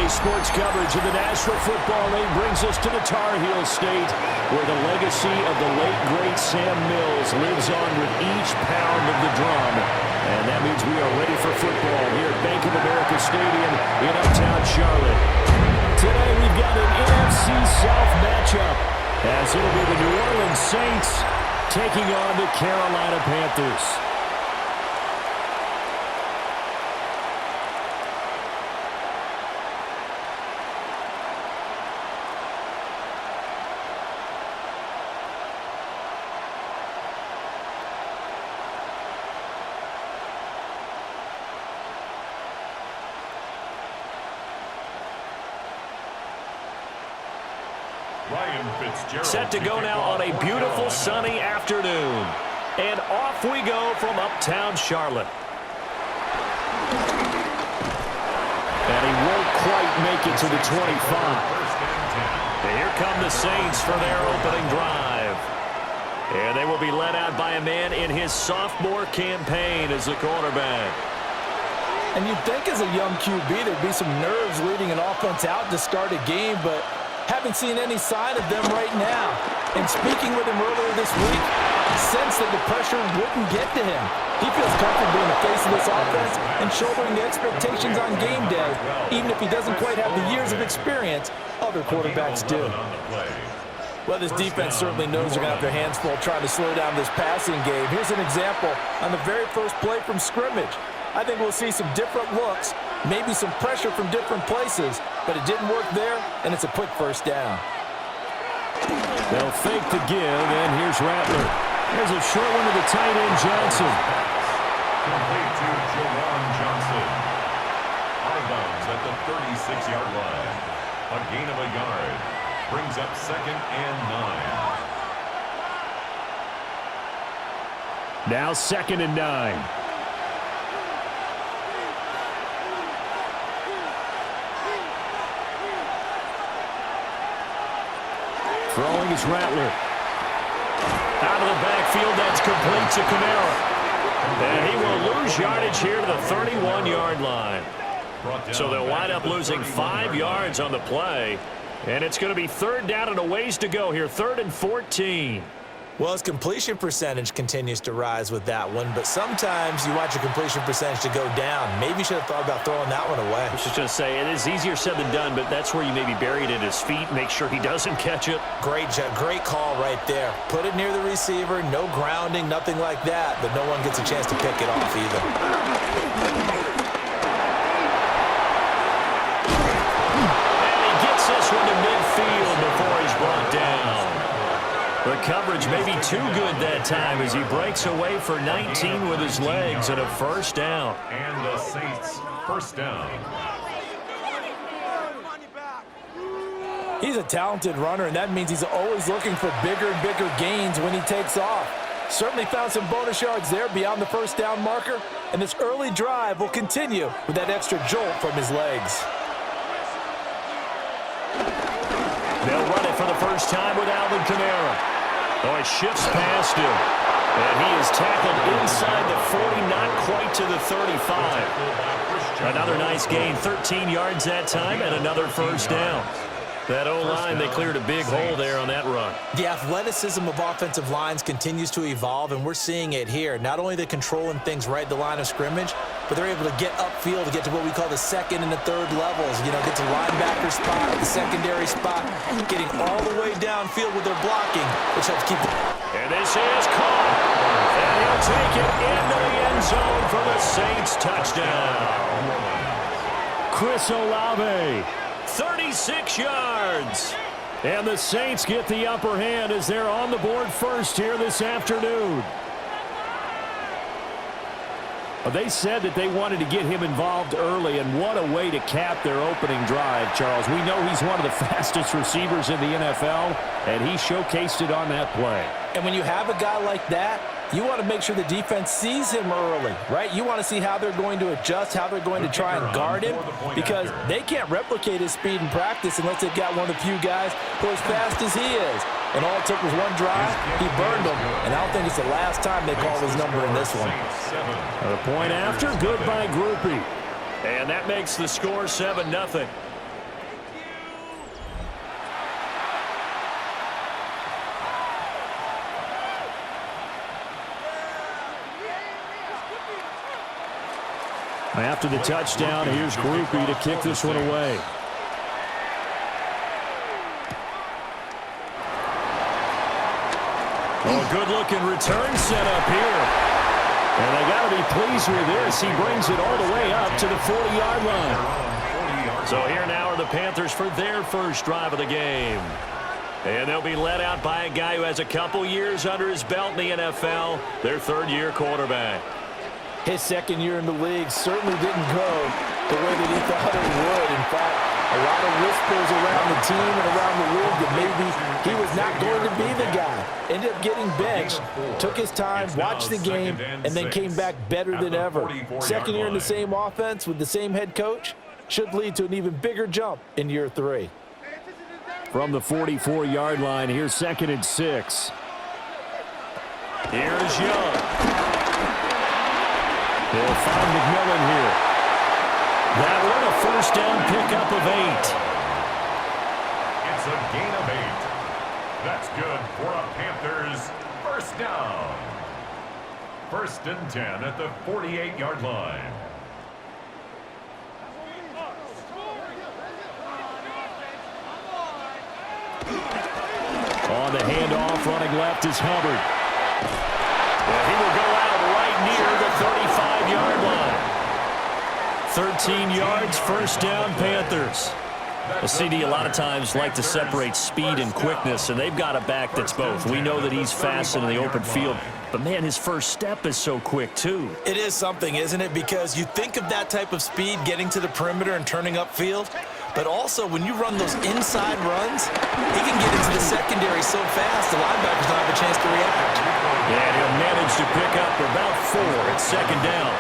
Today's sports coverage of the National Football League brings us to the Tar Heel State, where the legacy of the late, great Sam Mills lives on with each pound of the drum. And that means we are ready for football here at Bank of America Stadium in uptown Charlotte. Today we've got an NFC South matchup, as it'll be the New Orleans Saints taking on the Carolina Panthers. Set to go now on a beautiful sunny afternoon. And off we go from uptown Charlotte. And he won't quite make it to the 25. And here come the Saints for their opening drive. And they will be led out by a man in his sophomore campaign as the quarterback. And you'd think as a young QB there'd be some nerves leading an offense out to start a game, but haven't seen any sign of them right now. And speaking with him earlier this week, sensed that the pressure wouldn't get to him. He feels comfortable in the face of this offense and shouldering the expectations on game day, even if he doesn't quite have the years of experience other quarterbacks do. Well, this defense certainly knows they're going to have their hands full trying to slow down this passing game. Here's an example on the very first play from scrimmage. I think we'll see some different looks, maybe some pressure from different places, but it didn't work there, and it's a quick first down. They'll fake the give, and here's Rattler. There's a short one to the tight end, Johnson. Complete to Jawan Johnson. Out of bounds at the 36-yard line. A gain of a yard. Brings up 2nd and 9. Now 2nd and 9. Throwing is Rattler. Out of the backfield, that's complete to Kamara. And he will lose yardage here to the 31-yard line. So they'll wind up losing 5 yards on the play. And it's going to be 3rd down and a ways to go here, 3rd and 14. Well, his completion percentage continues to rise with that one, but sometimes you want your completion percentage to go down. Maybe you should have thought about throwing that one away. I was just going to say, it is easier said than done, but that's where you maybe bury it at his feet, make sure he doesn't catch it. Great call right there. Put it near the receiver, no grounding, nothing like that, but no one gets a chance to pick it off either. And he gets this one to midfield before he's brought down. The coverage may be too good that time as he breaks away for 19 with his legs and a first down. And the Saints first down. He's a talented runner, and that means he's always looking for bigger and bigger gains when he takes off. Certainly found some bonus yards there beyond the first down marker, and this early drive will continue with that extra jolt from his legs. They'll run it for the first time with Alvin Kamara. Oh, he shifts past him. And he is tackled inside the 40, not quite to the 35. Another nice gain, 13 yards that time, and another first down. That O-line, they cleared a big hole there on that run. The athleticism of offensive lines continues to evolve, and we're seeing it here. Not only they're controlling things right at the line of scrimmage, but they're able to get upfield to get to what we call the 2nd and the 3rd levels. You know, get to linebacker spot, the secondary spot, getting all the way downfield with their blocking, which helps keep them. And this is caught. And he'll take it into the end zone for the Saints touchdown. Chris Olave. 36 yards. And the Saints get the upper hand as they're on the board first here this afternoon. They said that they wanted to get him involved early, and what a way to cap their opening drive, Charles. We know he's one of the fastest receivers in the NFL, and he showcased it on that play. And when you have a guy like that, you want to make sure the defense sees him early, right? You want to see how they're going to adjust, how they're going to try and guard him, because they can't replicate his speed in practice unless they've got one of the few guys who are as fast as he is. And all it took was one drive, he burned them, and I don't think it's the last time they call his number in this one. A point after, good by Groupie. And that makes the score 7-0. After the touchdown, here's Groupie to kick this one away. Oh, a good-looking return set up here. And they got to be pleased with this. He brings it all the way up to the 40-yard line. So here now are the Panthers for their first drive of the game. And they'll be led out by a guy who has a couple years under his belt in the NFL, their third-year quarterback. His second year in the league certainly didn't go the way that he thought it would. In fact, a lot of whispers around the team and around the league that maybe he was not going to be the guy. Ended up getting benched, took his time, watched the game, and then came back better than ever. Second year in the same offense with the same head coach should lead to an even bigger jump in year 3. From the 44-yard line, here's 2nd and 6. Here's Young. They'll find McMillan here. That one a first down pickup of 8. It's a gain of 8. That's good for a Panthers first down. 1st and 10 at the 48-yard line. On the handoff, running left is Hubbard. And he will go out right near the 35-yard line. 13 yards, first down, Panthers. Well, CD, a lot of times like to separate speed and quickness, and they've got a back that's both. We know that he's fast in the open field, but, man, his first step is so quick, too. It is something, isn't it? Because you think of that type of speed getting to the perimeter and turning upfield, but also when you run those inside runs, he can get into the secondary so fast the linebackers don't have a chance to react. Yeah, and he'll manage to pick up about 4 at 2nd down.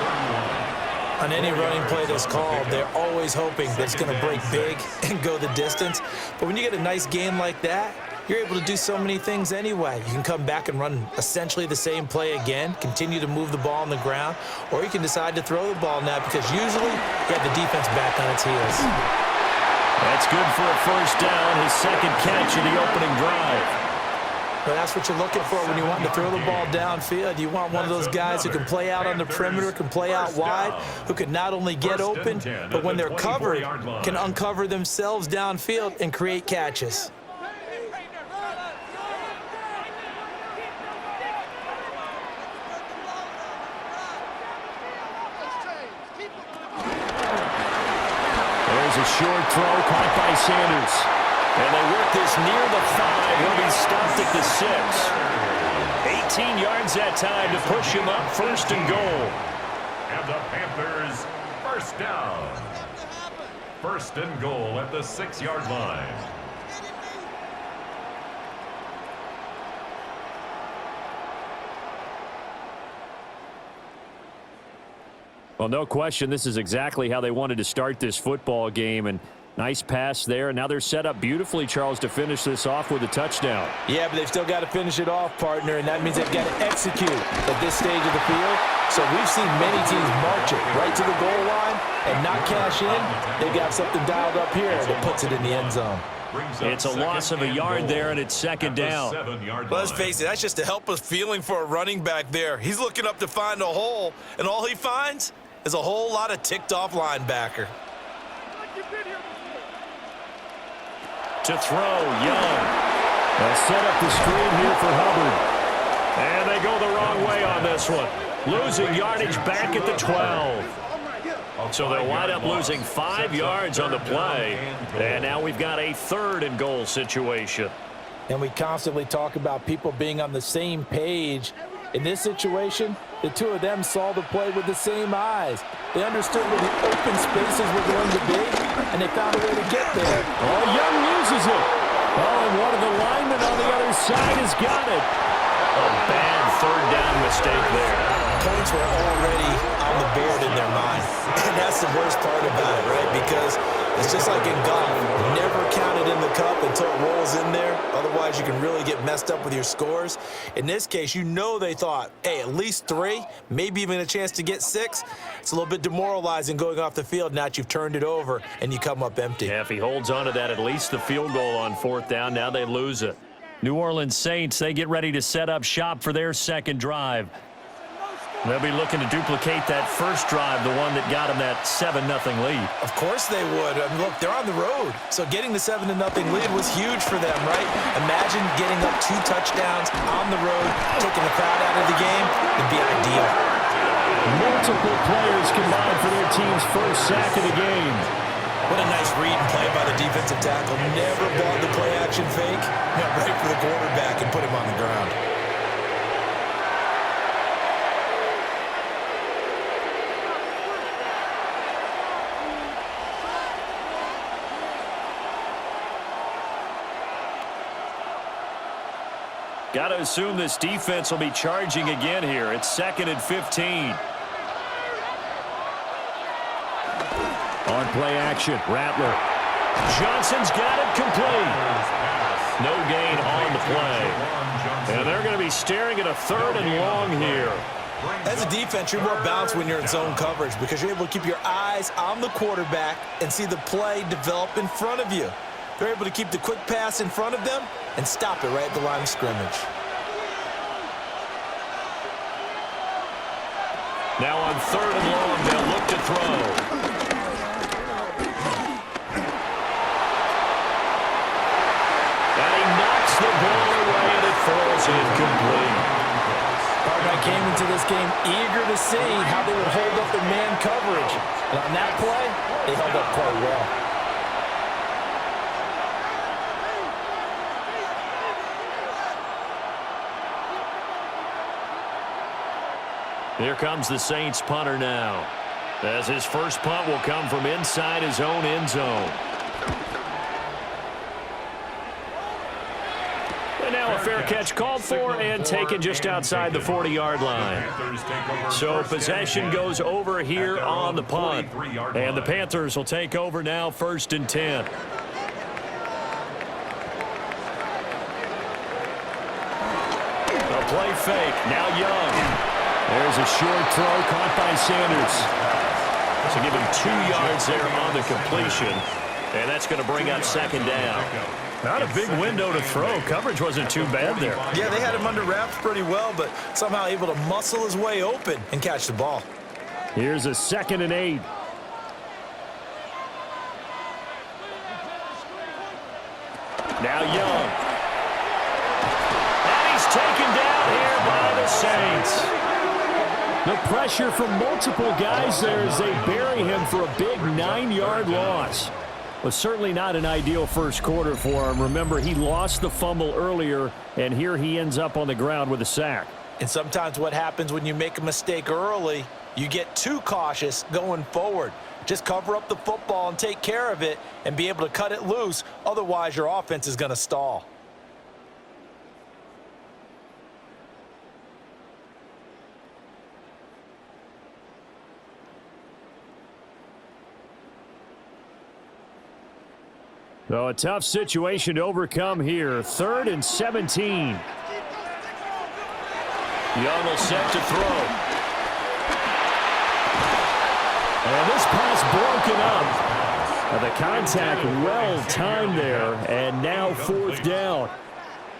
On any running play that's called, they're always hoping that it's going to break big and go the distance. But when you get a nice gain like that, you're able to do so many things anyway. You can come back and run essentially the same play again, continue to move the ball on the ground, or you can decide to throw the ball now because usually you have the defense back on its heels. That's good for a first down, his 2nd catch of the opening drive. But that's what you're looking for when you want to throw the ball downfield. You want one of those guys who can play out on the perimeter, can play out wide, who can not only get open, but when they're covered, can uncover themselves downfield and create catches. There's a short throw caught by Sanders. And they work this near the 5. He'll be stopped at the 6. 18 yards that time to push him up 1st and goal. And the Panthers first down. 1st and goal at the 6-yard line. Well, no question, this is exactly how they wanted to start this football game. And nice pass there, and now they're set up beautifully, Charles, to finish this off with a touchdown. Yeah, but they've still got to finish it off, partner, and that means they've got to execute at this stage of the field. So we've seen many teams march it right to the goal line and not cash in. They've got something dialed up here that puts it in the end zone. It's a loss of a yard there, and it's 2nd down. Well, let's face it, that's just a helpless feeling for a running back there. He's looking up to find a hole, and all he finds is a whole lot of ticked-off linebacker. To throw, Young. They'll set up the screen here for Hubbard. And they go the wrong way on this one. Losing yardage back at the 12. So they'll wind up losing 5 yards on the play. And now we've got a 3rd and goal situation. And we constantly talk about people being on the same page. In this situation, the two of them saw the play with the same eyes. They understood where the open spaces were going to be, and they found a way to get there. Oh, Young loses it. Oh, and one of the linemen on the other side has got it. A bad 3rd down mistake there. Points were already on the board in their mind. And that's the worst part about it, right? Because it's just like in golf. Never count it in the cup until it rolls in there. Otherwise, you can really get messed up with your scores. In this case, you know they thought, hey, at least 3, maybe even a chance to get 6. It's a little bit demoralizing going off the field now that you've turned it over and you come up empty. Yeah, if he holds on to that, at least the field goal on 4th down, now they lose it. New Orleans Saints, they get ready to set up shop for their 2nd drive. They'll be looking to duplicate that first drive, the one that got them that 7-0 lead. Of course they would. I mean, look, they're on the road. So getting the 7-0 lead was huge for them, right? Imagine getting up 2 touchdowns on the road, taking the crowd out of the game. It'd be ideal. Multiple players combined for their team's first sack of the game. What a nice read and play by the defensive tackle. Never bought the play-action fake. Went right for the quarterback and put him on the ground. Got to assume this defense will be charging again here. It's 2nd and 15. On play action, Rattler. Johnson's got it complete. No gain on the play. And they're going to be staring at a 3rd and long here. As a defense, you're more balanced when you're in zone coverage because you're able to keep your eyes on the quarterback and see the play develop in front of you. They're able to keep the quick pass in front of them and stop it right at the line of scrimmage. Now on 3rd and long, they'll look to throw. And he knocks the ball away and it falls incomplete. Cardinals came into this game eager to see how they would hold up in man coverage. And on that play, they held up quite well. Here comes the Saints punter now, as his first punt will come from inside his own end zone. And now a fair catch called for and taken just outside the 40-yard line. So possession goes over here on the punt. And the Panthers will take over now, 1st and 10. A play fake, now Young. There's a short throw caught by Sanders. So give him 2 yards there on the completion. And that's going to bring up 2nd down. Not a big window to throw. Coverage wasn't too bad there. Yeah, they had him under wraps pretty well, but somehow able to muscle his way open and catch the ball. Here's a 2nd and 8. Now Young. And he's taken down here by the Saints. The pressure from multiple guys there as they bury him for a big 9-yard loss. But certainly not an ideal first quarter for him. Remember, he lost the fumble earlier, and here he ends up on the ground with a sack. And sometimes what happens when you make a mistake early, you get too cautious going forward. Just cover up the football and take care of it and be able to cut it loose. Otherwise, your offense is going to stall. So a tough situation to overcome here. 3rd and 17. Young will set to throw. And this pass broken up. The contact well timed there. And now 4th down.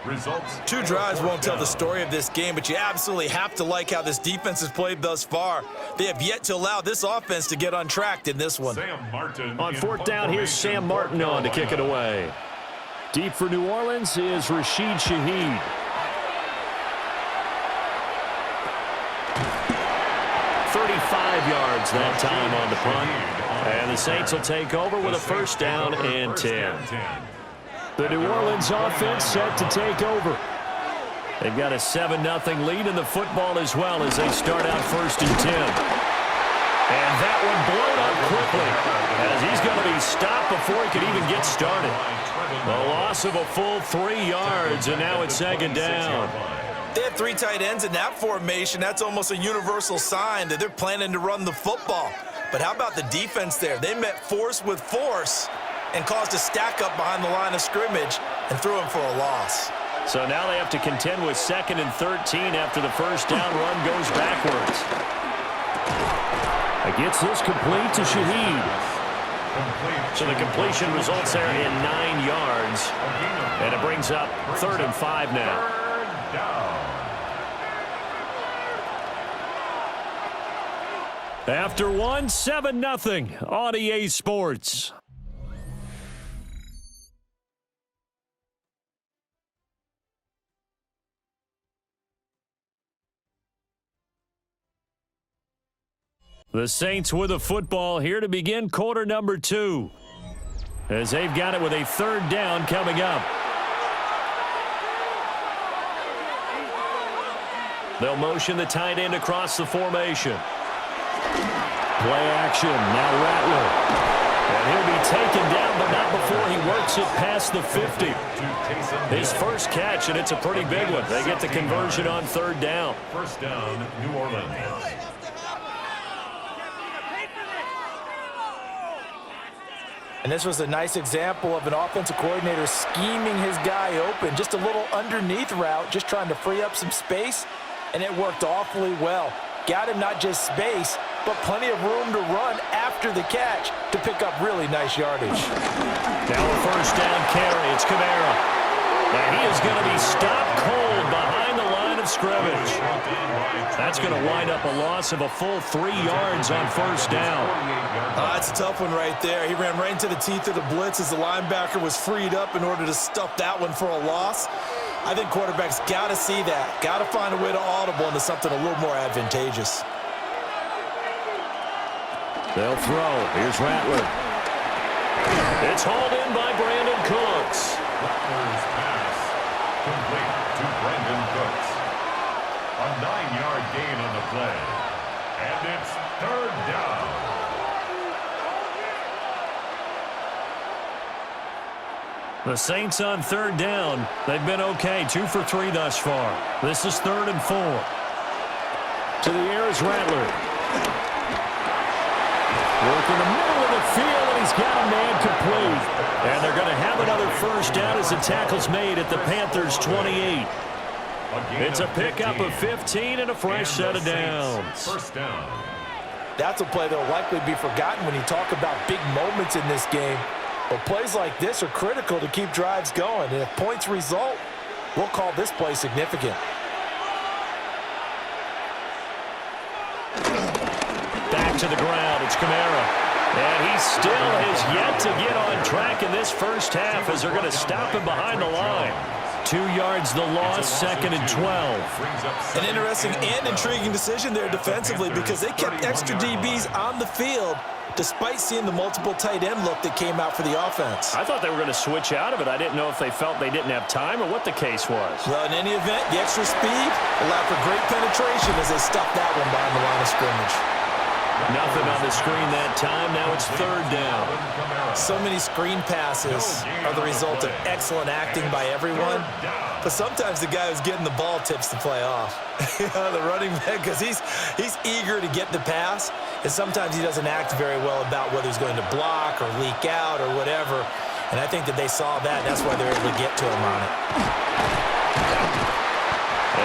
Results. 2 drives won't tell the story of this game, but you absolutely have to like how this defense has played thus far. They have yet to allow this offense to get untracked in this one. Sam Martin On 4th down, here's Sam Martin on to kick it away. Deep for New Orleans is Rashid Shaheed. Yards that time on the punt. And the Saints will take over with a 1st down and 10. The New Orleans offense set to take over. They've got a 7-0 lead in the football as well as they start out 1st and 10. And that one blown up quickly as he's going to be stopped before he could even get started. A loss of a full 3 yards, and now it's 2nd down. They have 3 tight ends in that formation. That's almost a universal sign that they're planning to run the football. But how about the defense there? They met force with force and caused a stack up behind the line of scrimmage and threw him for a loss. So now they have to contend with 2nd and 13 after the 1st down run goes backwards. Gets this complete to Shaheed. So the completion results there in 9 yards. And it brings up 3rd and 5 now. After one, 7-0 on EA Sports. The Saints with a football here to begin quarter number 2. As they've got it with a third down coming up. They'll motion the tight end across the formation. Play action, now Rattler. And he'll be taken down, but not before he works it past the 50. His first catch, and it's a pretty big one. They get the conversion on third down. First down, New Orleans. And this was a nice example of an offensive coordinator scheming his guy open. Just a little underneath route, just trying to free up some space, and it worked awfully well. Got him not just space, but plenty of room to run after the catch to pick up really nice yardage. Now a first down carry. It's Kamara. And he is going to be stopped cold behind the line of scrimmage. That's going to wind up a loss of a full 3 yards on first down. That's a tough one right there. He ran right into the teeth of the blitz as the linebacker was freed up in order to stuff that one for a loss. I think quarterbacks got to see that. Got to find a way to audible into something a little more advantageous. They'll throw. Here's Rattler. It's hauled in by Brandon Cooks. Rattler's pass complete to Brandon Cooks. A 9-yard gain on the play. And it's third down. The Saints on third down. They've been okay. 2 for 3 thus far. This is 3rd and 4. To the air is Rattler. Work in the middle of the field, and he's got a man complete. And they're going to have another first down as the tackle's made at the Panthers' 28. It's a pickup of 15 and a fresh set of downs. First down. That's a play that will likely be forgotten when you talk about big moments in this game. But plays like this are critical to keep drives going. And if points result, we'll call this play significant. Back to the ground. It's Kamara. And he still has yet to get on track in this first half as they're going to stop him behind the line. 2 yards the loss, 2nd and 12. An interesting and intriguing decision there defensively because they kept extra DBs on the field despite seeing the multiple tight end look that came out for the offense. I thought they were going to switch out of it. I didn't know if they felt they didn't have time or what the case was. Well, in any event, the extra speed allowed for great penetration as they stopped that one behind the line of scrimmage. Nothing on the screen that time. Now it's third down. So many screen passes are the result of excellent acting by everyone. But sometimes the guy who's getting the ball tips the play off. The running back, because he's eager to get the pass. And sometimes he doesn't act very well about whether he's going to block or leak out or whatever. And I think that they saw that, and that's why they're able to get to him on it.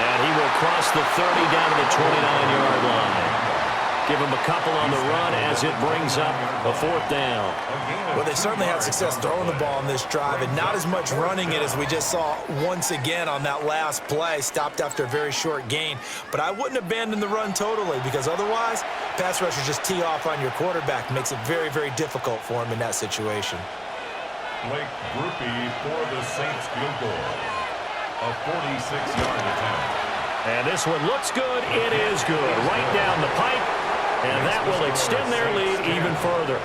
And he will cross the 30 down to the 29-yard line. Give him a couple on the run as it brings up a 4th down. Well, they certainly had success throwing the ball on this drive and not as much running it as we just saw once again on that last play. Stopped after a very short gain. But I wouldn't abandon the run totally because otherwise, pass rushers just tee off on your quarterback. Makes it very, very difficult for him in that situation. Blake Groupie for the Saints field goal. A 46-yard attempt. And this one looks good. It is good. Right down the pipe. And that will extend their lead even further.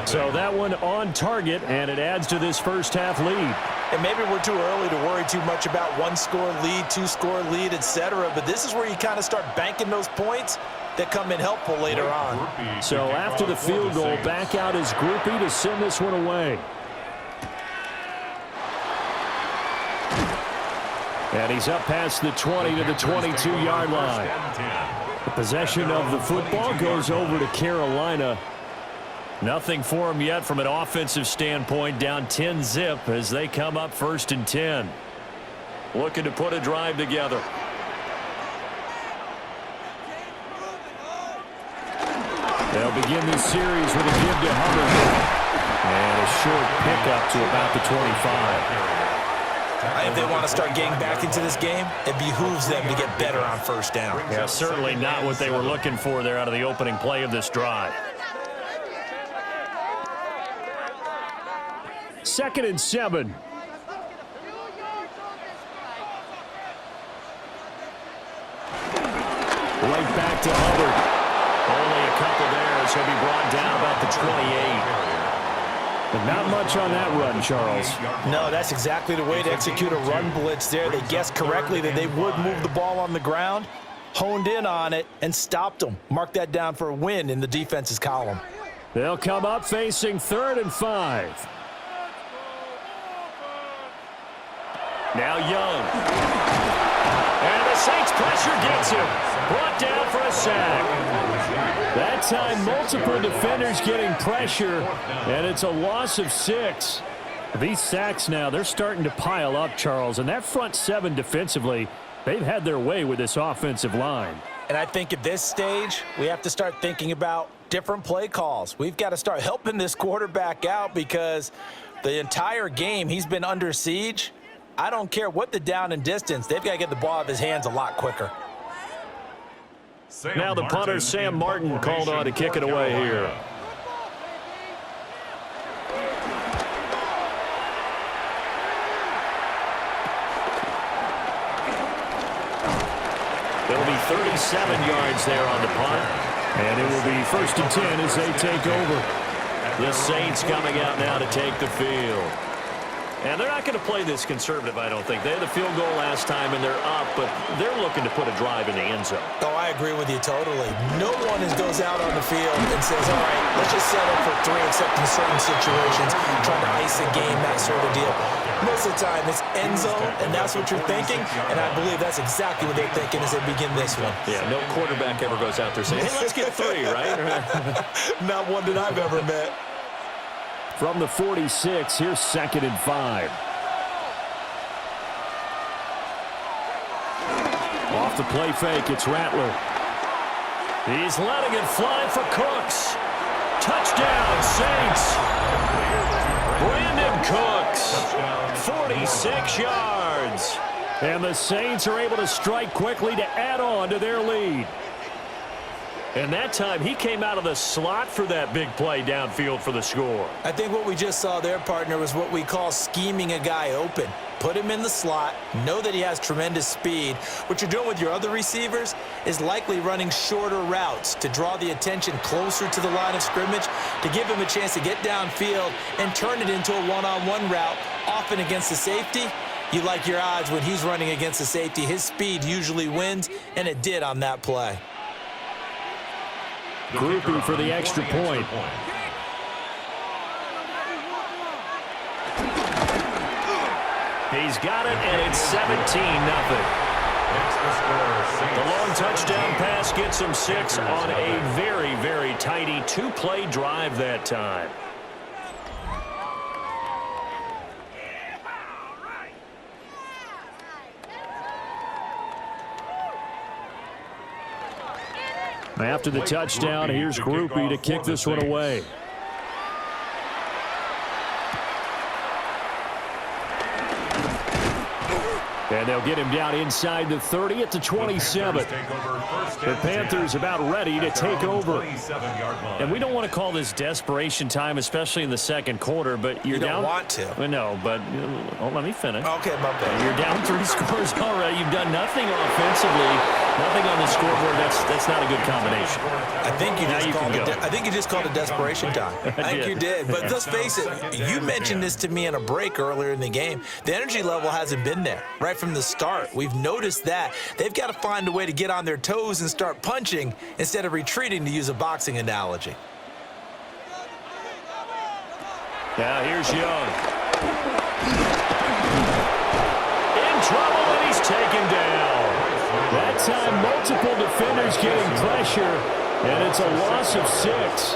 So that one on target, and it adds to this first half lead. And maybe we're too early to worry too much about 1-score lead, 2-score lead, etc. But this is where you kind of start banking those points that come in helpful later on. So after the field goal, back out is Groupie to send this one away. And he's up past the 20 to the 22-yard line. The possession of the football goes over to Carolina. Nothing for him yet from an offensive standpoint. Down 10-zip as they come up 1st and 10. Looking to put a drive together. They'll begin this series with a give to Hubbard. And a short pickup to about the 25. If they want to start getting back into this game, it behooves them to get better on first down. Yeah, certainly not what they were looking for there out of the opening play of this drive. 2nd and 7. Right back to Hubbard. Only a couple there, so he'll be brought down about the 28. But not much on that run, Charles. No, that's exactly the way to execute a run blitz there. They guessed correctly that they would move the ball on the ground, honed in on it, and stopped them. Mark that down for a win in the defense's column. They'll come up facing 3rd and 5. Now Young. And the Saints pressure gets him. Brought down for a sack. That time, multiple defenders getting pressure, and it's a loss of 6. These sacks now, they're starting to pile up, Charles, and that front 7 defensively, they've had their way with this offensive line. And I think at this stage, we have to start thinking about different play calls. We've got to start helping this quarterback out because the entire game he's been under siege. I don't care what the down and distance, they've got to get the ball out of his hands a lot quicker. Now the punter, Sam Martin, called on to kick it away here. It'll be 37 yards there on the punt. And it will be 1st and 10 as they take over. The Saints coming out now to take the field. And they're not going to play this conservative, I don't think. They had the field goal last time, and they're up, but they're looking to put a drive in the end zone. Oh, I agree with you totally. No one goes out on the field and says, all right, let's just settle for 3, except in certain situations, trying to ice a game, that sort of deal. Most of the time, it's end zone, and that's what you're thinking, and I believe that's exactly what they're thinking as they begin this one. Yeah, no quarterback ever goes out there saying, hey, let's get 3, right? Not one that I've ever met. From the 46, here's 2nd and 5. Off the play fake, it's Rattler. He's letting it fly for Cooks. Touchdown, Saints. Brandon Cooks, 46 yards. And the Saints are able to strike quickly to add on to their lead. And that time, he came out of the slot for that big play downfield for the score. I think what we just saw there, partner, was what we call scheming a guy open. Put him in the slot, know that he has tremendous speed. What you're doing with your other receivers is likely running shorter routes to draw the attention closer to the line of scrimmage, to give him a chance to get downfield and turn it into a one-on-one route, often against the safety. You like your odds when he's running against the safety. His speed usually wins, and it did on that play. Groupie for the extra point. He's got it, and it's 17-0. The long touchdown pass gets him 6 on a very, very tidy 2-play drive that time. After the touchdown, here's Groupie to kick this one away. And they'll get him down inside the 30 at the 27. The Panthers about ready to take over. And we don't want to call this desperation time, especially in the second quarter, but you're down. You don't want to. No, but let me finish. Okay, my bad. You're down 3 scores already. You've done nothing offensively, nothing on the scoreboard. That's not a good combination. I think you just called it desperation time. I think you did. But let's face it, you mentioned this to me in a break earlier in the game. The energy level hasn't been there right from the start. We've noticed that. They've got to find a way to get on their toes and start punching instead of retreating, to use a boxing analogy. Now here's Young. In trouble, and he's taken down. That time, multiple defenders getting pressure. And it's a loss of 6.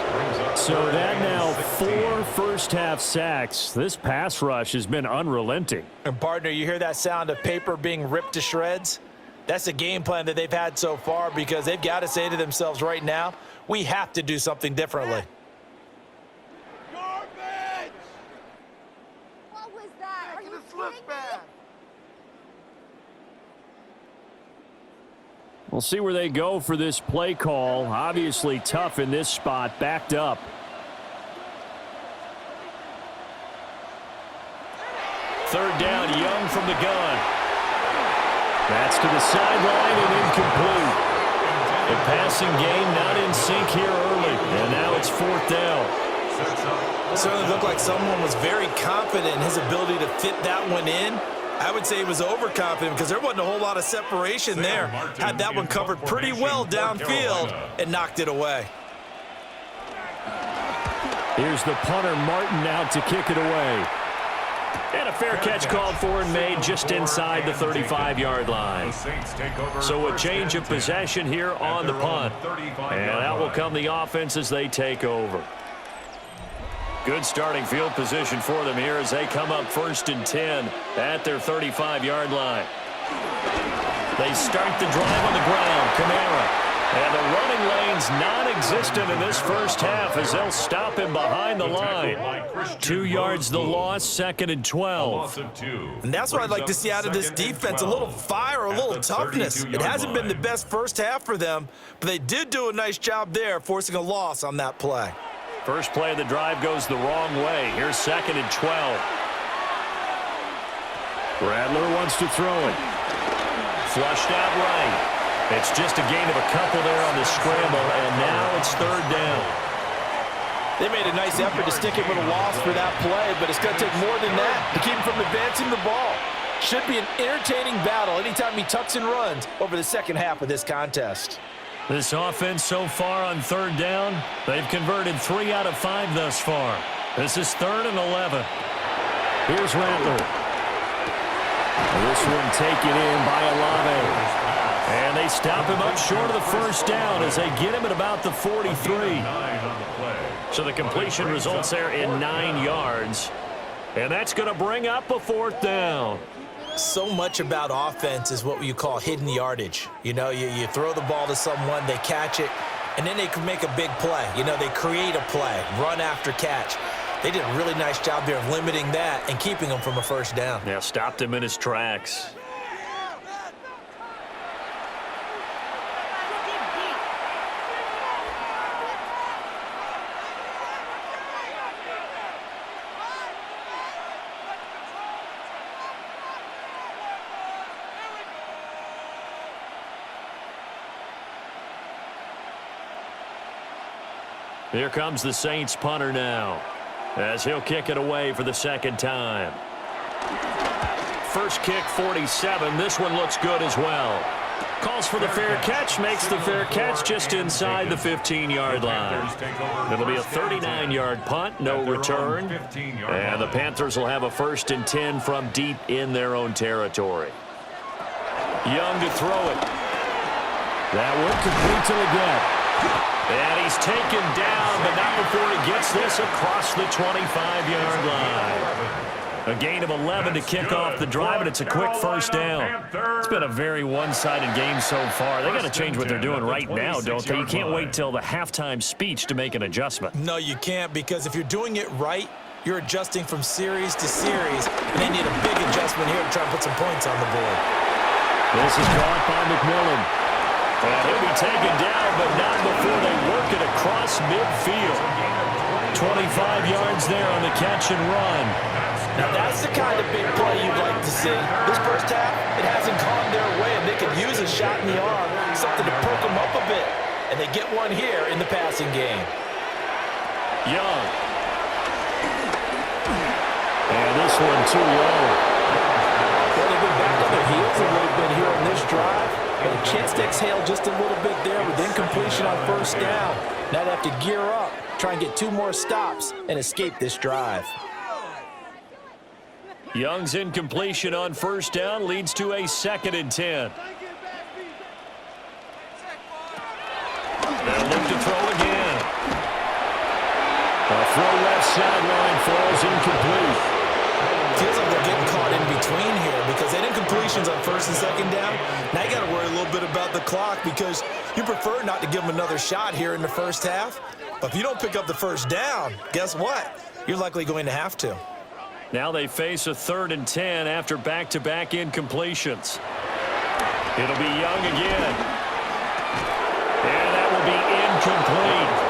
So that now 4 first-half sacks. This pass rush has been unrelenting. And, partner, you hear that sound of paper being ripped to shreds? That's the game plan that they've had so far, because they've got to say to themselves right now, we have to do something differently. Garbage! What was that? Are you kidding me? We'll see where they go for this play call. Obviously tough in this spot, backed up. Third down, Young from the gun. That's to the sideline and incomplete. The passing game not in sync here early, and now it's fourth down. It certainly looked like someone was very confident in his ability to fit that one in. I would say he was overconfident because there wasn't a whole lot of separation there. Had that one covered pretty well downfield and knocked it away. Here's the punter, Martin, out to kick it away. And a fair catch called for and made just inside the 35-yard line. So a change of possession here on the punt. And out will come the offense as they take over. Good starting field position for them here as they come up 1st and 10 at their 35-yard line. They start the drive on the ground. Kamara. And the running lane's non-existent in this first half as they'll stop him behind the line. 2 yards the loss, 2nd and 12. And that's what I'd like to see out of this defense, a little fire, a little toughness. It hasn't been the best first half for them, but they did do a nice job there, forcing a loss on that play. First play of the drive goes the wrong way. Here's 2nd and 12. Rattler wants to throw it. Flushed out right. It's just a gain of a couple there on the scramble, and now it's 3rd down. They made a nice effort to stick it with a loss for that play, but it's going to take more than that to keep him from advancing the ball. Should be an entertaining battle anytime he tucks and runs over the second half of this contest. This offense so far on 3rd down, they've converted 3 out of 5 thus far. This is 3rd and 11. Here's Rattler. This one taken in by Olave. And they stop him up short of the first down as they get him at about the 43. So the completion results there in 9 yards. And that's going to bring up a 4th down. So much about offense is what you call hidden yardage. You know, you throw the ball to someone, they catch it, and then they can make a big play. You know, they create a play, run after catch. They did a really nice job there of limiting that and keeping him from a first down. Yeah, stopped him in his tracks. Here comes the Saints punter now as he'll kick it away for the 2nd time. First kick 47. This one looks good as well. Calls for the fair catch, makes the fair catch just inside the 15-yard line. It'll be a 39-yard punt, no return. And the Panthers will have a 1st and 10 from deep in their own territory. Young to throw it. That one complete to Leggett. And he's taken down, but not before he gets this across the 25-yard line. A gain of 11 to kick off the drive, and it's a quick first down. It's been a very one-sided game so far. They got to change what they're doing right now, don't they? You can't wait till the halftime speech to make an adjustment. No, you can't, because if you're doing it right, you're adjusting from series to series, and they need a big adjustment here to try and put some points on the board. This is caught by McMillan. And he'll be taken down, but not before they work it across midfield. 25 yards there on the catch and run. Now that's the kind of big play you'd like to see. This first half, it hasn't gone their way, and they could use a shot in the arm, something to perk them up a bit. And they get one here in the passing game. Young. And this one too low. Well, they've been back on their heels a little bit here on this drive. But a chance to exhale just a little bit there with incompletion on first down. Now they have to gear up, try and get 2 more stops and escape this drive. Young's incompletion on first down leads to a 2nd and 10. They'll look to throw again. A throw left sideline falls incomplete. Feels like they're getting caught in between here because they did incompletions on 1st and 2nd down. Now you got to worry a little bit about the clock because you prefer not to give them another shot here in the first half. But if you don't pick up the first down, guess what? You're likely going to have to. Now they face a 3rd and 10 after back-to-back incompletions. It'll be Young again. incomplete.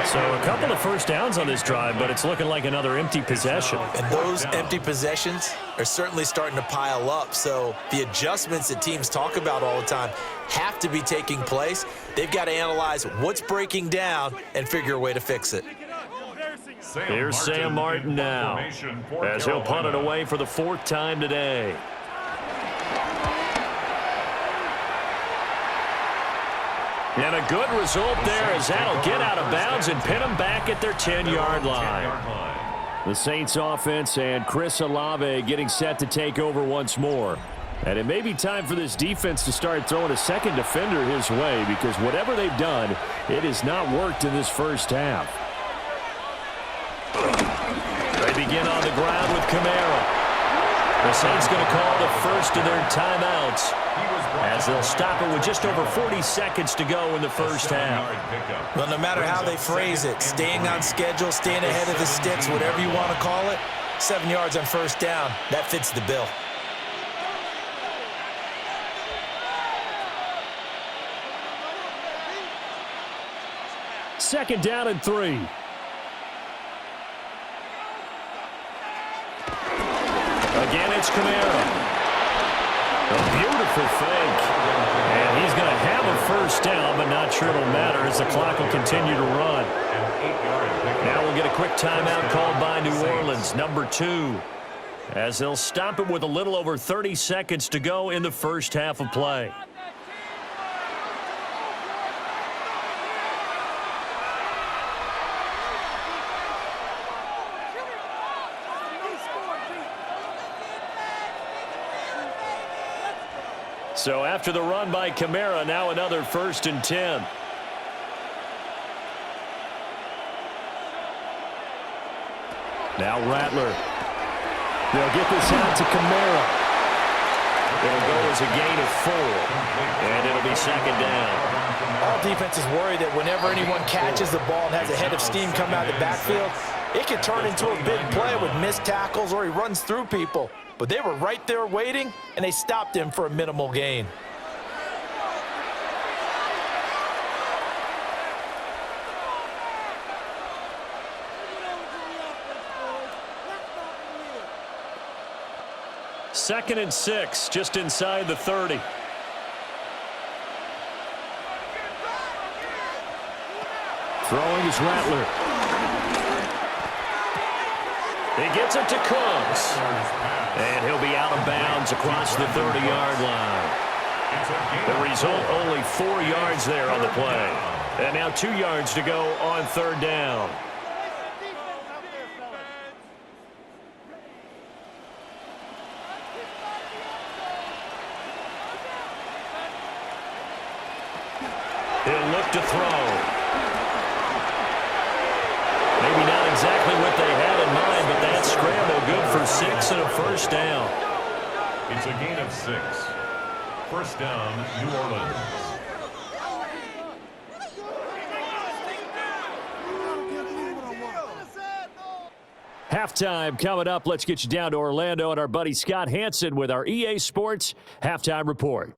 So a couple of first downs on this drive, but it's looking like another empty possession. And those empty possessions are certainly starting to pile up. So the adjustments that teams talk about all the time have to be taking place. They've got to analyze what's breaking down and figure a way to fix it. Here's Sam Martin now, as he'll punt it away for the 4th time today. And a good result there as that'll get out of bounds and pin them back at their 10-yard line. The Saints offense and Chris Olave getting set to take over once more. And it may be time for this defense to start throwing a second defender his way, because whatever they've done, it has not worked in this first half. They begin on the ground with Kamara. The Saints going to call the first of their timeouts, as they'll stop it with just over 40 seconds to go in the first half. Well, no matter how they phrase it, staying on schedule, staying ahead of the sticks, whatever you want to call it, 7 yards on first down, that fits the bill. Second down and 3. Again, it's Kamara. A beautiful fake. And he's going to have a first down, but not sure it'll matter as the clock will continue to run. Now we'll get a quick timeout called by New Orleans, number 2, as they'll stop it with a little over 30 seconds to go in the first half of play. So after the run by Kamara, now another 1st and 10. Now Rattler. They'll get this out to Kamara. It'll go as a gain of 4. And it'll be 2nd down. All defenses worry that whenever anyone catches the ball and has a head of steam come out of the backfield, it can turn into a big play with missed tackles or he runs through people. But they were right there waiting, and they stopped him for a minimal gain. Second and 6, just inside the 30. Throwing is Rattler. He gets it to Cooks. And he'll be out of bounds across the 30-yard line. The result, only 4 yards there on the play. And now 2 yards to go on 3rd down. He'll look to throw. Maybe not exactly what they had in mind, but that scramble good for 6 and a first down. It's a gain of 6. First down, New Orleans. Halftime coming up. Let's get you down to Orlando and our buddy Scott Hansen with our EA Sports Halftime Report.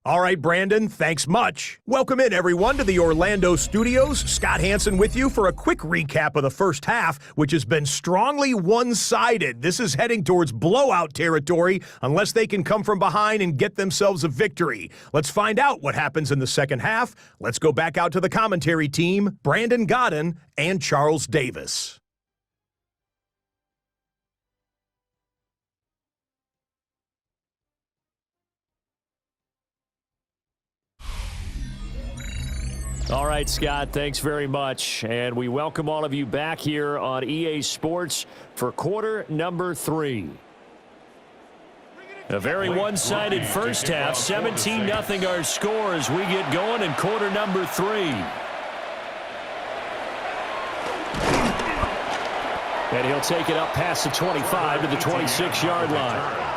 All right, Brandon, thanks much. Welcome in, everyone, to the Orlando studios. Scott Hansen with you for a quick recap of the first half, which has been strongly one-sided. This is heading towards blowout territory unless they can come from behind and get themselves a victory. Let's find out what happens in the second half. Let's go back out to the commentary team, Brandon Godden and Charles Davis. All right, Scott, thanks very much. And we welcome all of you back here on EA Sports for quarter number 3. A very one-sided first half, 17-0 our score as we get going in quarter number 3. And he'll take it up past the 25 to the 26-yard line.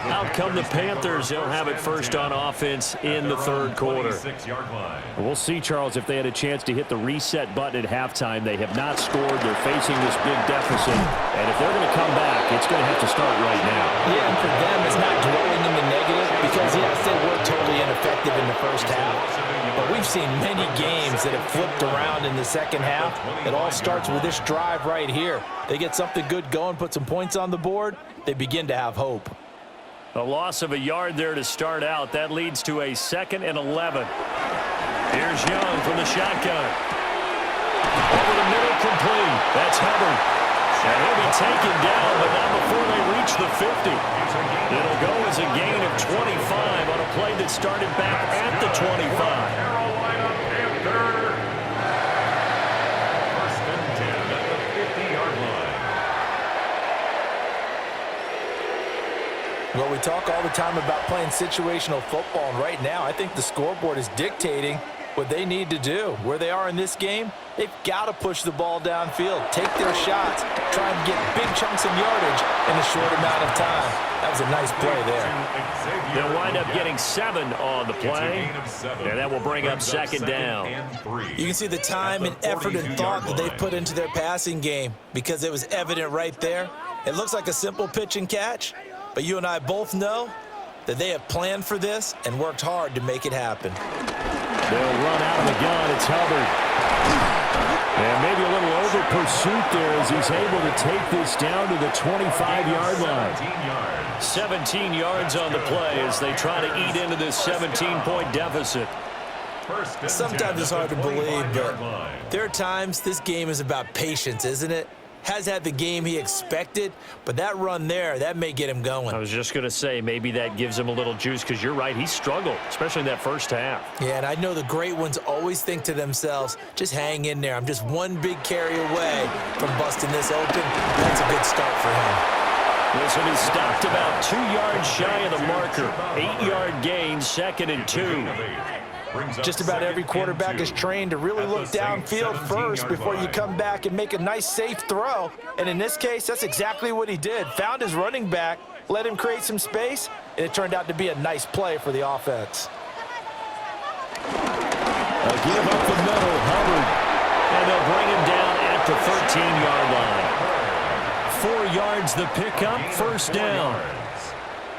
Out come the Panthers. They'll have it first on offense in the third quarter. We'll see, Charles, if they had a chance to hit the reset button at halftime. They have not scored. They're facing this big deficit. And if they're going to come back, it's going to have to start right now. Yeah, and for them, it's not dwelling in the negative. because, yes, they were totally ineffective in the first half. But we've seen many games that have flipped around in the second half. It all starts with this drive right here. They get something good going, put some points on the board, they begin to have hope. A loss of a yard there to start out. That leads to a 2nd and 11. Here's Young from the shotgun. Over the middle, complete. That's Hubbard. And he'll be taken down, but not before they reach the 50. It'll go as a gain of 25 on a play that started back at the 25. Carolina Panthers. 1st and 10 at the 50-yard line. Well, we talk all the time about playing situational football, and right now I think the scoreboard is dictating what they need to do. Where they are in this game, they've got to push the ball downfield, take their shots, try and get big chunks of yardage in a short amount of time. That was a nice play there. They'll wind up getting 7 on the play, and that will bring up 2nd down. You can see the time and effort and thought that they've put into their passing game because it was evident right there. It looks like a simple pitch and catch, but you and I both know that they have planned for this and worked hard to make it happen. They'll run out of the gun. It's Hubbard. And maybe a little over pursuit there as he's able to take this down to the 25-yard line. 17 yards on the play as they try to eat into this 17-point deficit. Sometimes it's hard to believe, but there are times this game is about patience, isn't it? Has had the game he expected, but that run there, that may get him going. I was just going to say, maybe that gives him a little juice because you're right, he struggled, especially in that first half. Yeah, and I know the great ones always think to themselves, just hang in there. I'm just one big carry away from busting this open. That's a good start for him. This one is stopped about 2 yards shy of the marker. 8-yard gain, 2nd and 2. Just about every quarterback is trained to really look downfield first before you come back and make a nice, safe throw. And in this case, that's exactly what he did. Found his running back, let him create some space, and it turned out to be a nice play for the offense. A give up the middle, Hubbard. And they'll bring him down at the 13-yard line. 4 yards the pickup, 1st down.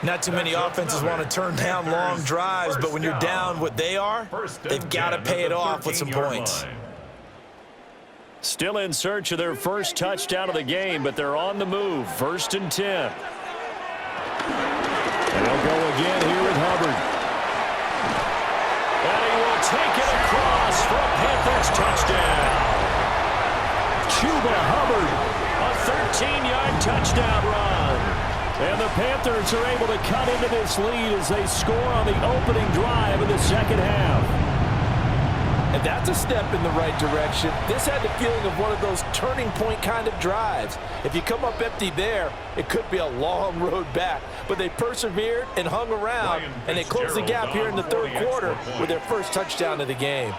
Not too many offenses want to turn down long drives, but when you're down what they are, they've got to pay it off with some points. Still in search of their first touchdown of the game, but they're on the move. 1st and 10. And they'll go again here with Hubbard. And he will take it across for a Panthers touchdown. Chuba Hubbard, a 13-yard touchdown run. And the Panthers are able to cut into this lead as they score on the opening drive of the second half. And that's a step in the right direction. This had the feeling of one of those turning point kind of drives. If you come up empty there, it could be a long road back. But they persevered and hung around, and they closed the gap here in the 3rd quarter with their first touchdown of the game.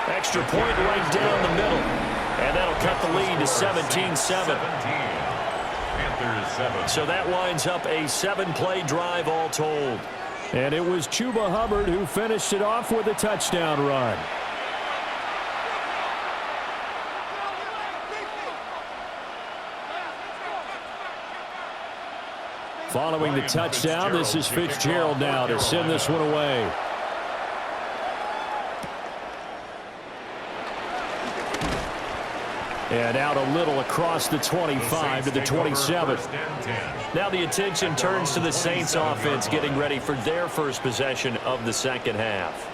Extra point right down the middle. And that'll cut the lead to 17-7. So that winds up a 7-play drive all told. And it was Chuba Hubbard who finished it off with a touchdown run. Following the touchdown, this is Fitzgerald now to send this one away. And out a little across the 25 to the 27. Now the attention turns to the Saints offense getting ready for their first possession of the second half.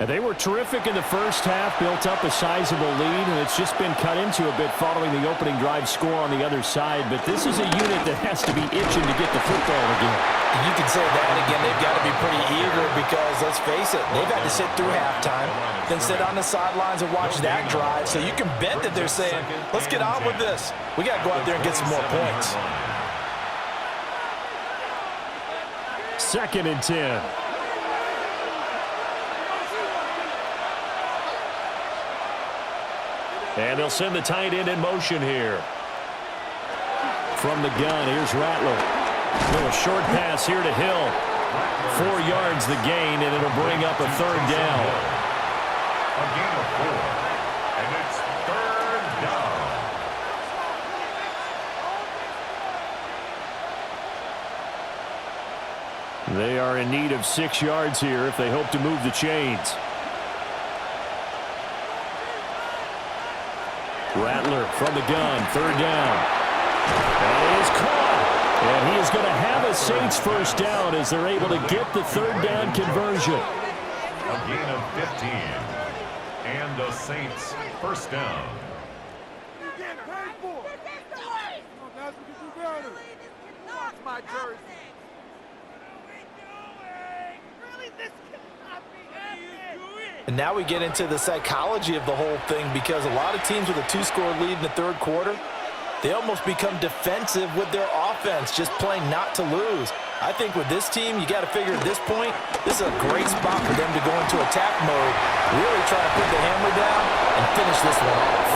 And they were terrific in the first half, built up a sizable lead, and it's just been cut into a bit following the opening drive score on the other side. But this is a unit that has to be itching to get the football again. You can say that again. They've got to be pretty eager because, let's face it, they've had to sit through halftime, then sit on the sidelines and watch that drive. So you can bet that they're saying, let's get on with this. We got to go out there and get some more points. 2nd and 10. And they'll send the tight end in motion here. From the gun, here's Rattler. A little short pass here to Hill. 4 yards the gain, and it'll bring up a 3rd down. A gain of 4, and it's 3rd down. They are in need of 6 yards here if they hope to move the chains. Rattler from the gun, 3rd down. And he is caught. And he is going to have a Saints first down as they're able to get the 3rd down conversion. A gain of 15. And the Saints first down. My jersey. And now we get into the psychology of the whole thing, because a lot of teams with a 2-score lead in the 3rd quarter, they almost become defensive with their offense, just playing not to lose. I think with this team, you got to figure at this point, this is a great spot for them to go into attack mode, really try to put the hammer down and finish this one off.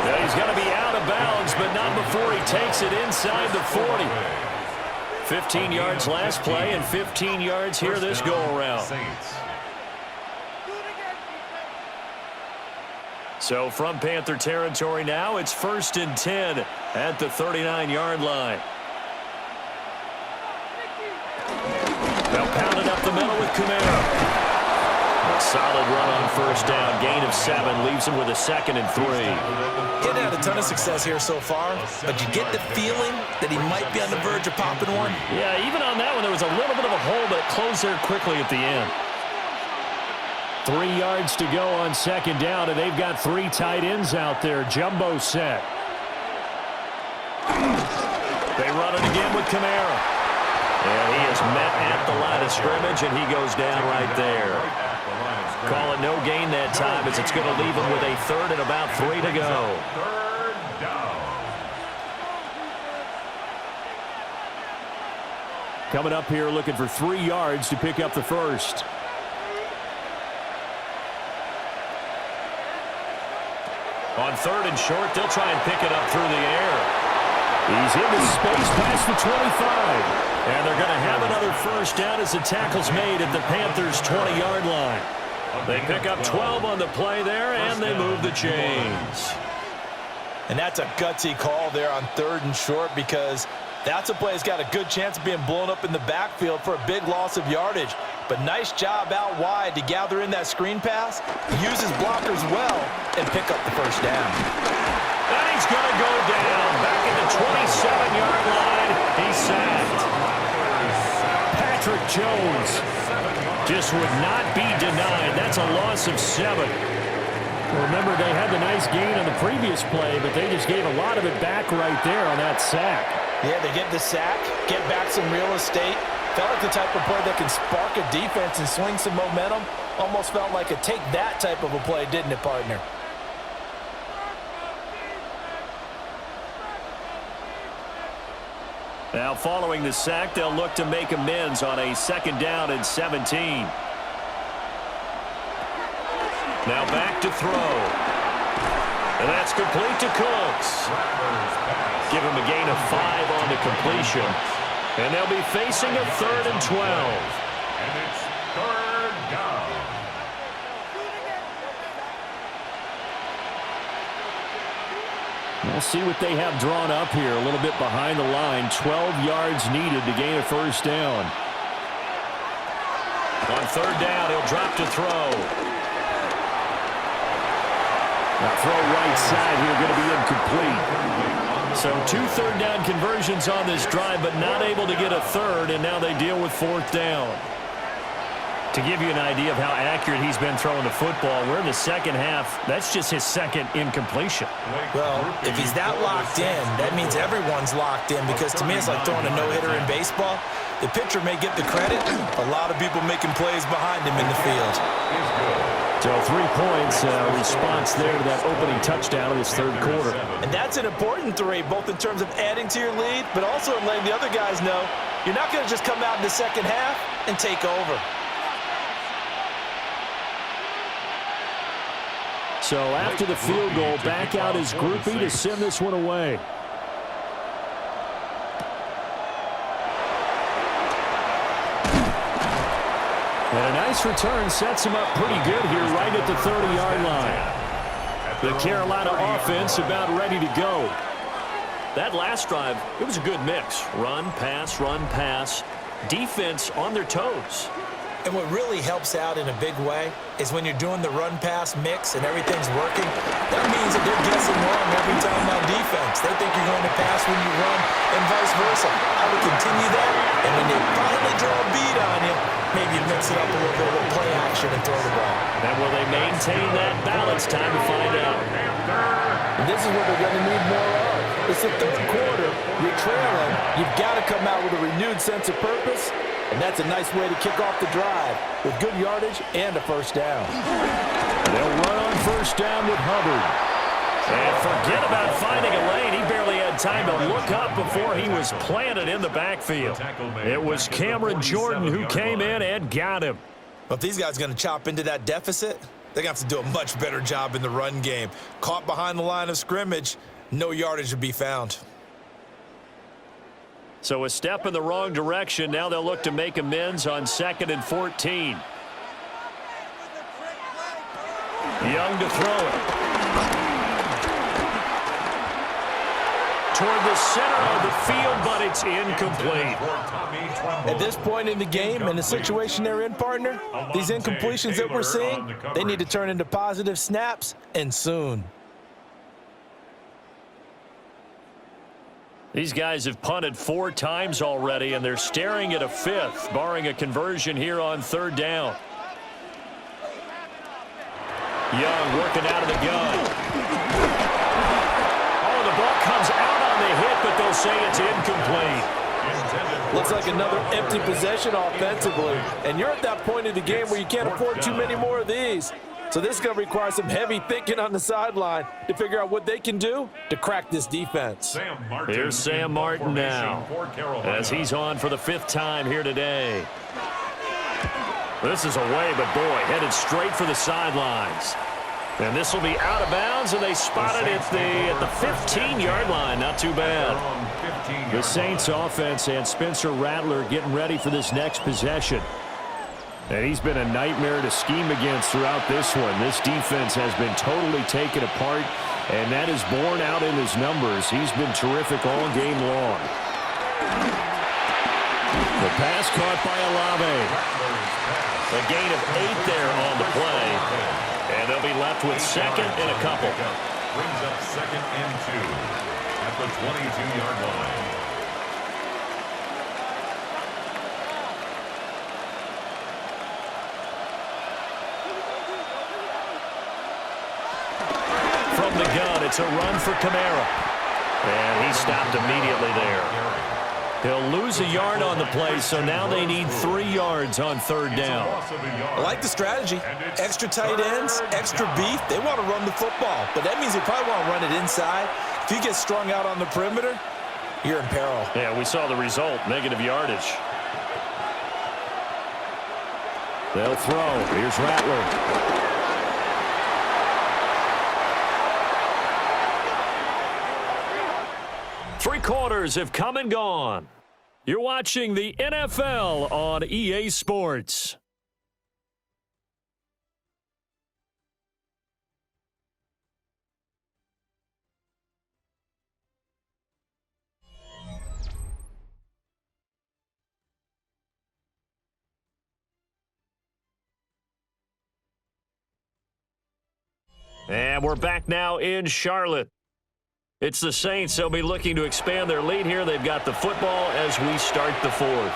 Yeah, he's going to be out of bounds, but not before he takes it inside the 40. 15 yards last play and 15 yards here this go-around. So from Panther territory now, it's 1st and 10 at the 39-yard line. They'll pound it up the middle with Kamara. A solid run on 1st down. Gain of 7 leaves him with a 2nd and 3. He hadn't had a ton of success here so far, but you get the feeling that he might be on the verge of popping one. Yeah, even on that one, there was a little bit of a hole, but it closed there quickly at the end. 3 yards to go on 2nd down, and they've got 3 tight ends out there. Jumbo set. They run it again with Kamara. And he is met at the line of scrimmage, and he goes down right there. Call it no gain that time, as it's going to leave him with a 3rd and about 3 to go. 3rd down. Coming up here looking for 3 yards to pick up the 1st. On 3rd and short, they'll try and pick it up through the air. He's into space past the 25. And they're going to have another 1st down as the tackle's made at the Panthers' 20-yard line. They pick up 12 on the play there, and they move the chains. And that's a gutsy call there on 3rd and short, because that's a play that's got a good chance of being blown up in the backfield for a big loss of yardage. But nice job out wide to gather in that screen pass, use his blockers well, and pick up the 1st down. And he's going to go down back at the 27-yard line. He's sacked. Patrick Jones just would not be denied. That's a loss of 7. Remember, they had the nice gain on the previous play, but they just gave a lot of it back right there on that sack. Yeah, they get the sack, get back some real estate. Felt like the type of play that can spark a defense and swing some momentum. Almost felt like a take that type of a play, didn't it, partner? Now, following the sack, they'll look to make amends on a 2nd down and 17. Now back to throw. And that's complete to Cooks. Give him a gain of 5 on the completion. And they'll be facing a 3rd and 12. And it's 3rd down. We'll see what they have drawn up here a little bit behind the line. 12 yards needed to gain a 1st down. On 3rd down, he'll drop to throw. Now throw right side here, going to be incomplete. So 2 3rd down conversions on this drive, but not able to get a 3rd, and now they deal with 4th down. To give you an idea of how accurate he's been throwing the football, we're in the 2nd half. That's just his 2nd incompletion. Well, if he's that locked in, that means everyone's locked in, because to me it's like throwing a no-hitter in baseball. The pitcher may get the credit, a lot of people making plays behind him in the field. So 3 points, response there to that opening touchdown in this 3rd quarter. And that's an important 3, both in terms of adding to your lead, but also letting the other guys know you're not going to just come out in the 2nd half and take over. So after the field goal, back out is Groupie to send this one away. And a nice return sets him up pretty good here right at the 30-yard line. The Carolina offense about ready to go. That last drive, it was a good mix. Run, pass, defense on their toes. And what really helps out in a big way is when you're doing the run-pass mix and everything's working, that means that they're guessing wrong every time on defense. They think you're going to pass when you run and vice versa. I would continue that, and when they finally draw a beat on you, maybe mix it up a little bit with play action and throw the ball. And will they maintain that balance? Time to find out. And this is what they're going to need more of. It's the third quarter. You're trailing. You've got to come out with a renewed sense of purpose. And that's a nice way to kick off the drive with good yardage and a first down. They'll run on first down with Hubbard. And forget about finding a lane. He barely had time to look up before he was planted in the backfield. It was Cameron Jordan who came in and got him. But if these guys are going to chop into that deficit, they're going to have to do a much better job in the run game. Caught behind the line of scrimmage, no yardage to be found. So a step in the wrong direction. Now they'll look to make amends on 2nd and 14. Young to throw it. Toward the center of the field, but it's incomplete. At this point in the game, in the situation they're in, partner, these incompletions that we're seeing, they need to turn into positive snaps, and soon. These guys have punted 4 times already, and they're staring at a 5th, barring a conversion here on 3rd down. Young working out of the gun. Oh, the ball comes out on the hit, but they'll say it's incomplete. Looks like another empty possession offensively, and you're at that point of the game where you can't afford too many more of these. So this is going to require some heavy thinking on the sideline to figure out what they can do to crack this defense. Here's Sam Martin now, as he's on for the 5th time here today. This is away, but boy, headed straight for the sidelines. And this will be out of bounds, and they spot it at the 15-yard line. Not too bad. The Saints offense and Spencer Rattler getting ready for this next possession. And he's been a nightmare to scheme against throughout this one. This defense has been totally taken apart, and that is borne out in his numbers. He's been terrific all game long. The pass caught by Olave. A gain of 8 there on the play. And they'll be left with 2nd and a couple. Brings up 2nd and 2 at the 22-yard line. From the gun, it's a run for Kamara. And he stopped immediately there. He'll lose a yard on the play, so now they need 3 yards on 3rd down. I like the strategy. Extra tight ends, extra beef. They want to run the football, but that means they probably want to run it inside. If you get strung out on the perimeter, you're in peril. Yeah, we saw the result, negative yardage. They'll throw. Here's Rattler. 3 quarters have come and gone. You're watching the NFL on EA Sports. And we're back now in Charlotte. It's the Saints. They'll be looking to expand their lead here. They've got the football as we start the 4th.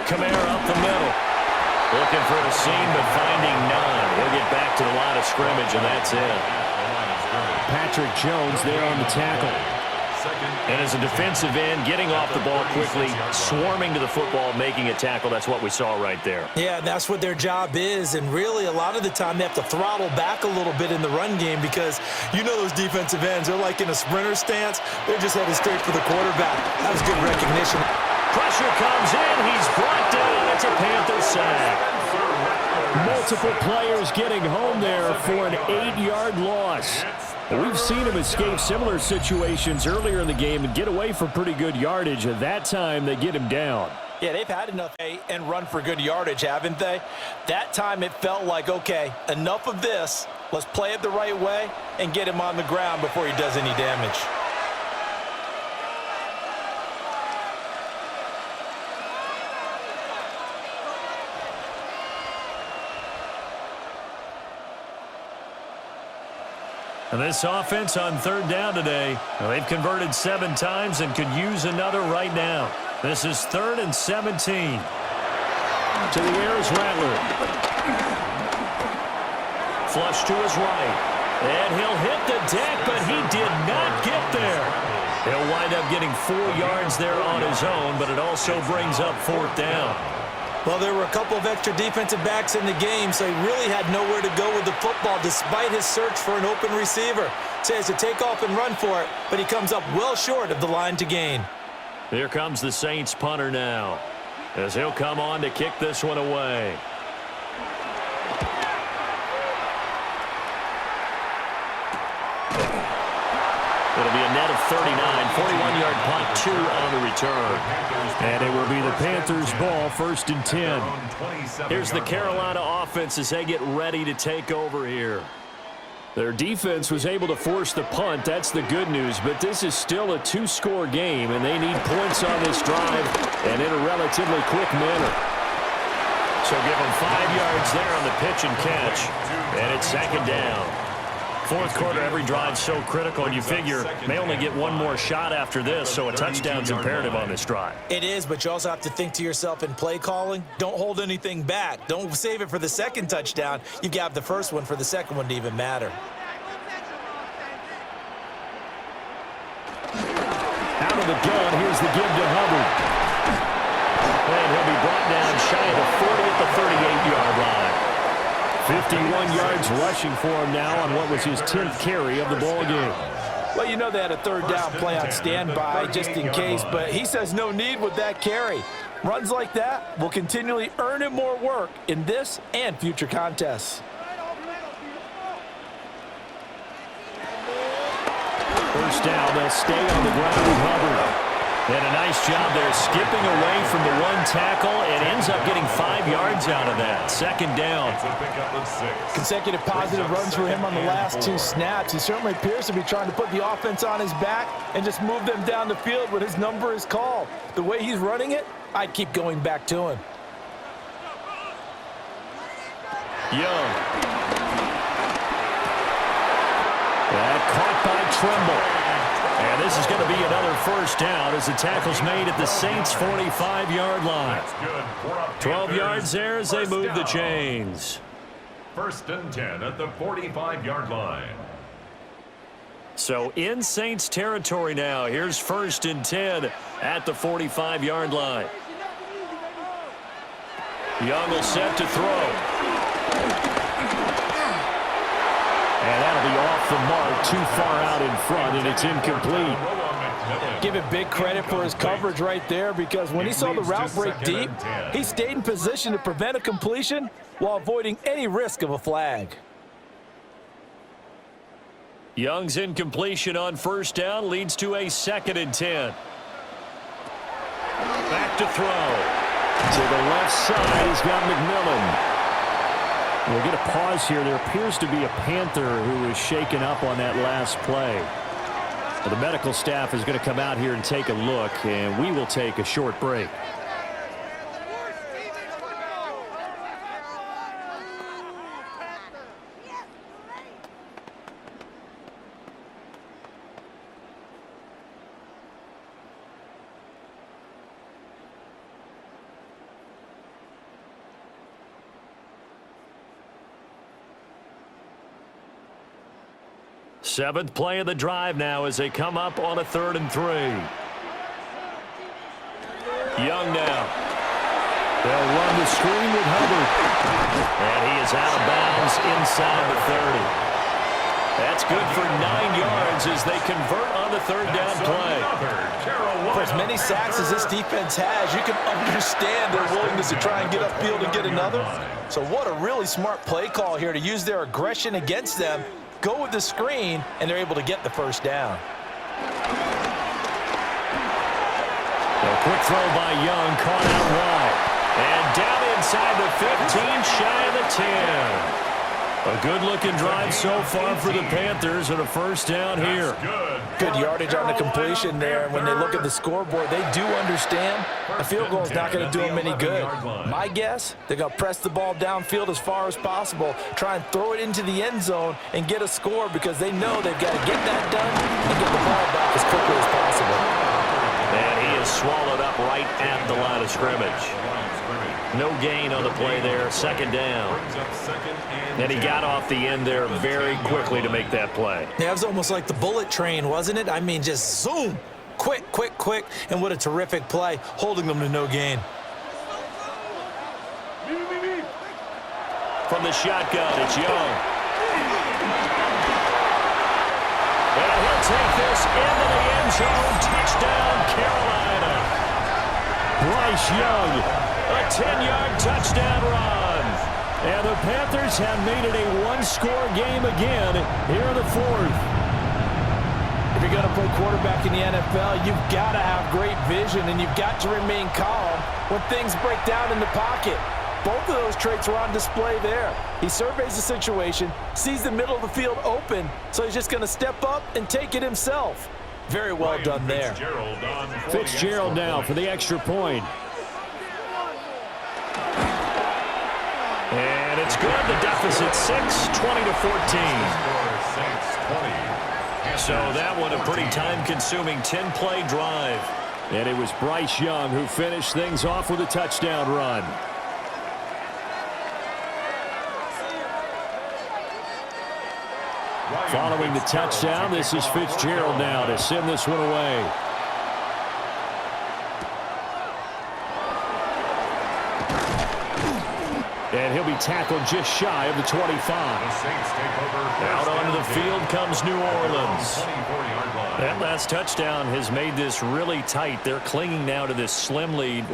Kamara up the middle. Looking for a seam, but finding none. He'll get back to the line of scrimmage, and that's it. Patrick Jones there on the tackle. And as a defensive end, getting off the ball quickly, swarming to the football, making a tackle. That's what we saw right there. Yeah, that's what their job is. And really, a lot of the time, they have to throttle back a little bit in the run game because you know those defensive ends, they're like in a sprinter stance. They're just headed straight for the quarterback. That was good recognition. Pressure comes in. He's brought down. It's a Panther sack. Multiple players getting home there for an 8-yard loss. We've seen him escape similar situations earlier in the game and get away for pretty good yardage. At that time, they get him down. Yeah, they've had enough and run for good yardage, haven't they? That time it felt like, okay, enough of this. Let's play it the right way and get him on the ground before he does any damage. And this offense on third down today, they've converted 7 times and could use another right now. This is 3rd and 17. To the air is Rattler. Flush to his right. And he'll hit the deck, but he did not get there. He'll wind up getting 4 yards there on his own, but it also brings up 4th down. Well, there were a couple of extra defensive backs in the game, so he really had nowhere to go with the football despite his search for an open receiver. So he has to take off and run for it, but he comes up well short of the line to gain. Here comes the Saints punter now, as he'll come on to kick this one away. It'll be a net of 39, 41-yard punt, 2 on the return. And it will be the Panthers' ball, 1st and 10. Here's the Carolina offense as they get ready to take over here. Their defense was able to force the punt. That's the good news. But this is still a 2-score game, and they need points on this drive and in a relatively quick manner. So give them 5 yards there on the pitch and catch. And it's 2nd down. 4th quarter, every drive's so critical, and you figure may only get one more shot after this, so a touchdown's imperative on this drive. It is, but you also have to think to yourself in play calling, don't hold anything back. Don't save it for the 2nd touchdown. You've got the 1st one for the 2nd one to even matter. Out of the gun, here's the give to Hubbard. And he'll be brought down shy of the 40 at the 38-yard line. 51 yards rushing for him now on what was his 10th carry of the ball game. Well, you know they had a 3rd down play on standby just in case, but he says no need with that carry. Runs like that will continually earn him more work in this and future contests. First down, they'll stay on the ground with Hubbard. And a nice job there skipping away from the 1 tackle and ends up getting 5 yards out of that. 2nd down. Consecutive positive runs for him on the last 2 snaps. He certainly appears to be trying to put the offense on his back and just move them down the field when his number is called. The way he's running it, I'd keep going back to him. Young. That caught by Trimble. And this is going to be another 1st down as the tackle's made at the Saints' 45-yard line. 12 yards there as they move the chains. 1st and 10 at the 45-yard line. So in Saints territory now. Here's 1st and 10 at the 45-yard line. Young will set to throw. And that'll be off the mark, too far out in front, and it's incomplete. Give it big credit for his coverage right there, because when he saw the route break deep, he stayed in position to prevent a completion while avoiding any risk of a flag. Young's incompletion on 1st down leads to a 2nd and 10. Back to throw. To the left side, he's got McMillan. We'll get a pause here. There appears to be a Panther who is shaken up on that last play. The medical staff is going to come out here and take a look, and we will take a short break. Seventh play of the drive now as they come up on a 3rd and 3. Young now. They'll run the screen with Hubbard. And he is out of bounds inside the 30. That's good for 9 yards as they convert on the 3rd down play. For as many sacks as this defense has, you can understand their willingness to try and get upfield and get another. So what a really smart play call here to use their aggression against them. Go with the screen, and they're able to get the 1st down. A quick throw by Young, caught out wide. And down inside the 15, shy of the 10. A good-looking drive so far for the Panthers and a first down here. Good yardage on the completion there. And when they look at the scoreboard, they do understand a field goal is not going to do them any good. My guess, they're going to press the ball downfield as far as possible, try and throw it into the end zone and get a score because they know they've got to get that done and get the ball back as quickly as possible. And he is swallowed up right at the line of scrimmage. No gain on the play there, second down. And he got off the end there very quickly to make that play. Yeah, it was almost like the bullet train, wasn't it? I mean, just zoom, quick, quick, quick, and what a terrific play, holding them to no gain. From the shotgun, it's Young. And he'll take this into the end zone. Touchdown, Carolina. Bryce Young. A 10-yard touchdown run. And the Panthers have made it a one-score game again here in the fourth. If you're going to play quarterback in the NFL, you've got to have great vision, and you've got to remain calm when things break down in the pocket. Both of those traits are on display there. He surveys the situation, sees the middle of the field open, so he's just going to step up and take it himself. Very well done there. Fitzgerald now for the extra point. And it's good. The deficit 6, 20-14. So that one a pretty time-consuming 10-play drive. And it was Bryce Young who finished things off with a touchdown run. Following the touchdown, this is Fitzgerald now to send this one away. And he'll be tackled just shy of the 25. Out onto the field comes New Orleans. That last touchdown has made this really tight. They're clinging now to this slim lead.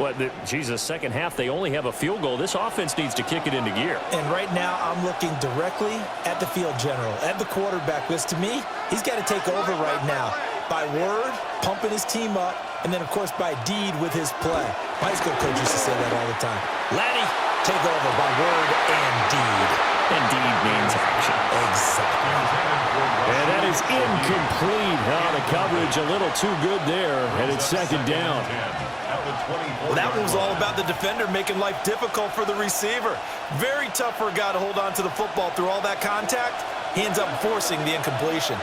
Second half, they only have a field goal. This offense needs to kick it into gear. And right now, I'm looking directly at the field general, at the quarterback, because to me, he's got to take over right now. By word, pumping his team up, and then, of course, by deed with his play. My high school coach used to say that all the time. Laddie, take over by word and deed. And deed means action. Exactly. And that is incomplete. The coverage a little too good there, and it's second down. Well, that one was all about the defender making life difficult for the receiver. Very tough for a guy to hold on to the football through all that contact. He ends up forcing the incompletion.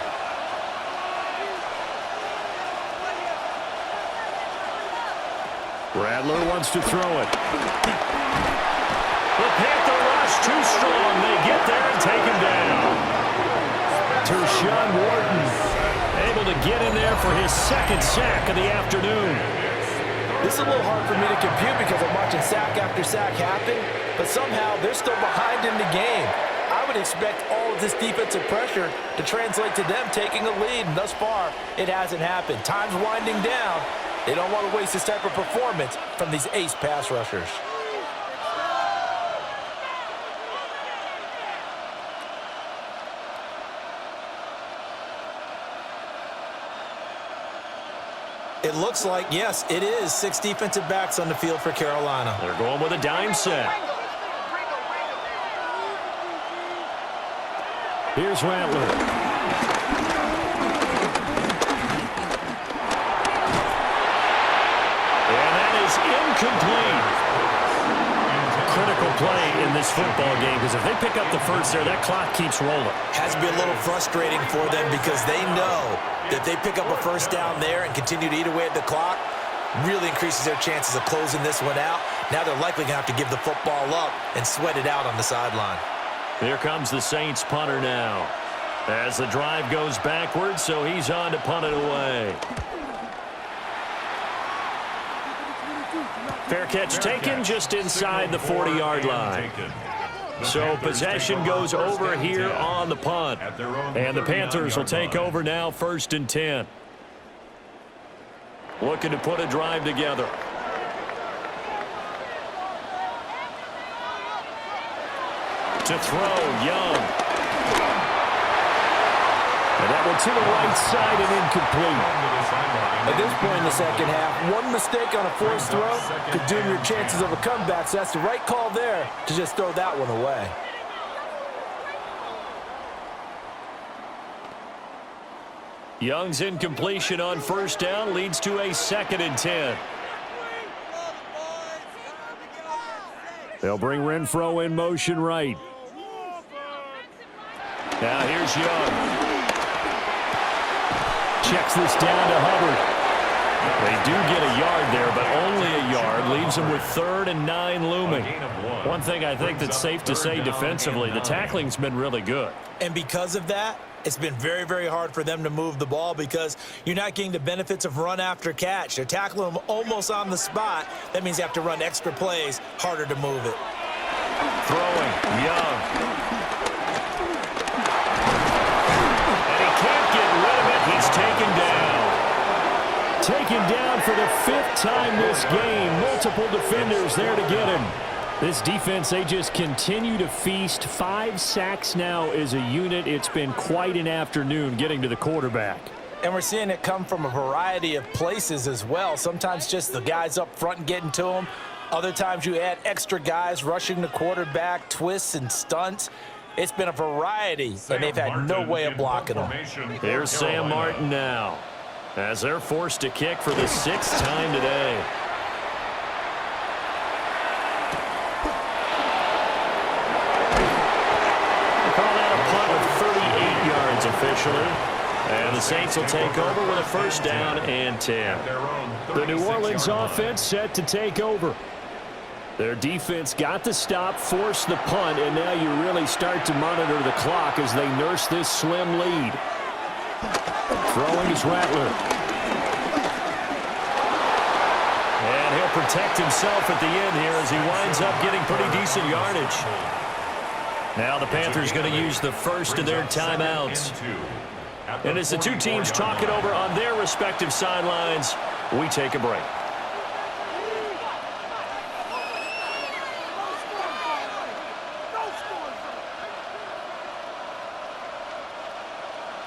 Rattler wants to throw it. The Panther rush too strong. They get there and take him down. Tershawn Wharton able to get in there for his second sack of the afternoon. This is a little hard for me to compute because I'm watching sack after sack happen, but somehow they're still behind in the game. I would expect all of this defensive pressure to translate to them taking a lead, and thus far, it hasn't happened. Time's winding down. They don't want to waste this type of performance from these ace pass rushers. It looks like, yes, it is 6 defensive backs on the field for Carolina. They're going with a dime set. Here's Rattler. Incomplete. Critical play in this football game because if they pick up the first there, that clock keeps rolling. Has to be a little frustrating for them because they know that they pick up a first down there and continue to eat away at the clock, really increases their chances of closing this one out. Now they're likely going to have to give the football up and sweat it out on the sideline. Here comes the Saints punter now. As the drive goes backwards, so he's on to punt it away. Fair catch taken just inside the 40-yard line. So possession goes over here on the punt. And the Panthers will take over now, 1st and 10. Looking to put a drive together. To throw, Young. And that one to the right side and incomplete. At this point in the second half, one mistake on a forced throw could doom your chances of a comeback, so that's the right call there to just throw that one away. Young's incompletion on first down leads to a 2nd and 10. They'll bring Renfro in motion right. Now here's Young. Checks this down to Hubbard. They do get a yard there, but only a yard. Leaves them with 3rd and 9 looming. One thing I think that's safe to say defensively, the tackling's been really good. And because of that, it's been very, very hard for them to move the ball because you're not getting the benefits of run after catch. They're tackling them almost on the spot. That means you have to run extra plays, harder to move it. Throwing, Young. And he can't get rid of it. He's taken down. Taken down for the 5th time this game. Multiple defenders there to get him. This defense, they just continue to feast. 5 sacks now as a unit. It's been quite an afternoon getting to the quarterback. And we're seeing it come from a variety of places as well. Sometimes just the guys up front and getting to them. Other times you add extra guys rushing the quarterback, twists and stunts. It's been a variety, and they've had no way of blocking them. Here's Sam Martin now, as they're forced to kick for the 6th time today. Call that a punt of 38 yards officially. And the Saints will take over with a 1st down and 10. The New Orleans offense set to take over. Their defense got the stop, forced the punt, and now you really start to monitor the clock as they nurse this slim lead. Throwing is Rattler. And he'll protect himself at the end here as he winds up getting pretty decent yardage. Now the Panthers going to use the first of their timeouts. And as the two teams talk it over on their respective sidelines, we take a break.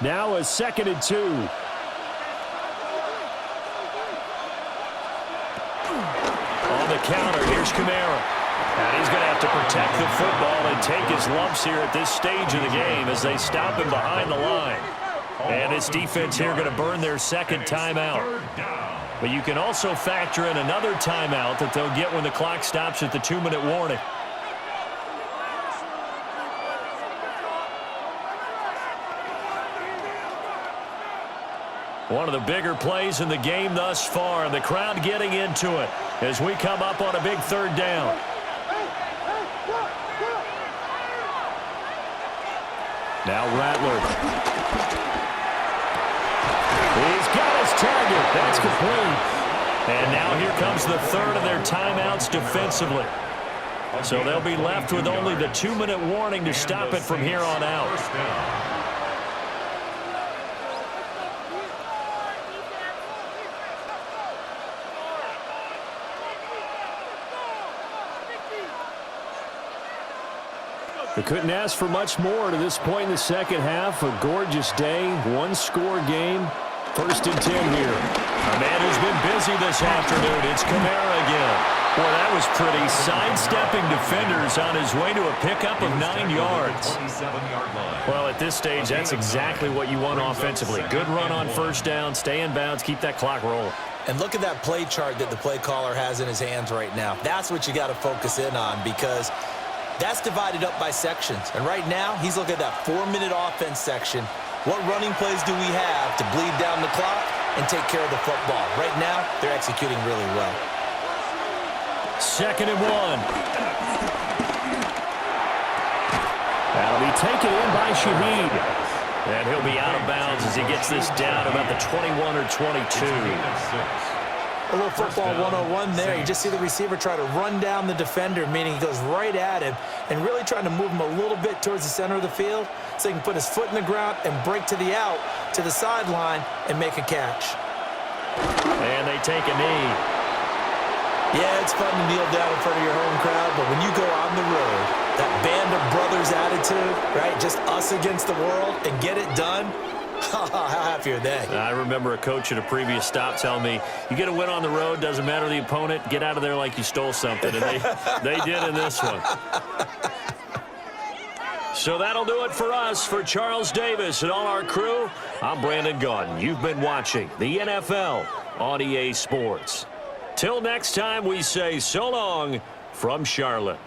Now a 2nd and 2. On the counter, here's Kamara. And he's going to have to protect the football and take his lumps here at this stage of the game as they stop him behind the line. And this defense here going to burn their 2nd timeout. But you can also factor in another timeout that they'll get when the clock stops at the 2-minute warning. One of the bigger plays in the game thus far, and the crowd getting into it as we come up on a big 3rd down. Now Rattler. He's got his target. That's complete. And now here comes the 3rd of their timeouts defensively. So they'll be left with only the 2-minute warning to stop it from here on out. They couldn't ask for much more to this point in the 2nd half. A gorgeous day, 1-score game. 1st and 10 here. A man who's been busy this afternoon. It's Kamara again. Boy, that was pretty. Sidestepping defenders on his way to a pickup of 9 yards. Well, at this stage, that's exactly what you want offensively. Good run on 1st down, stay in bounds, keep that clock rolling. And look at that play chart that the play caller has in his hands right now. That's what you got to focus in on because that's divided up by sections. And right now, he's looking at that 4-minute offense section. What running plays do we have to bleed down the clock and take care of the football? Right now, they're executing really well. 2nd and 1. That'll be taken in by Shaheed. And he'll be out of bounds as he gets this down about the 21 or 22. A little football 101 there. You just see the receiver try to run down the defender, meaning he goes right at him and really trying to move him a little bit towards the center of the field so he can put his foot in the ground and break to the out, to the sideline, and make a catch. And they take a knee. Yeah, it's fun to kneel down in front of your home crowd, but when you go on the road, that band of brothers attitude, right, just us against the world and get it done, how happy are they? I remember a coach at a previous stop telling me, you get a win on the road, doesn't matter the opponent, get out of there like you stole something. And they did in this one. So that'll do it for us. For Charles Davis and all our crew, I'm Brandon Gaudin. You've been watching the NFL on EA Sports. Till next time, we say so long from Charlotte.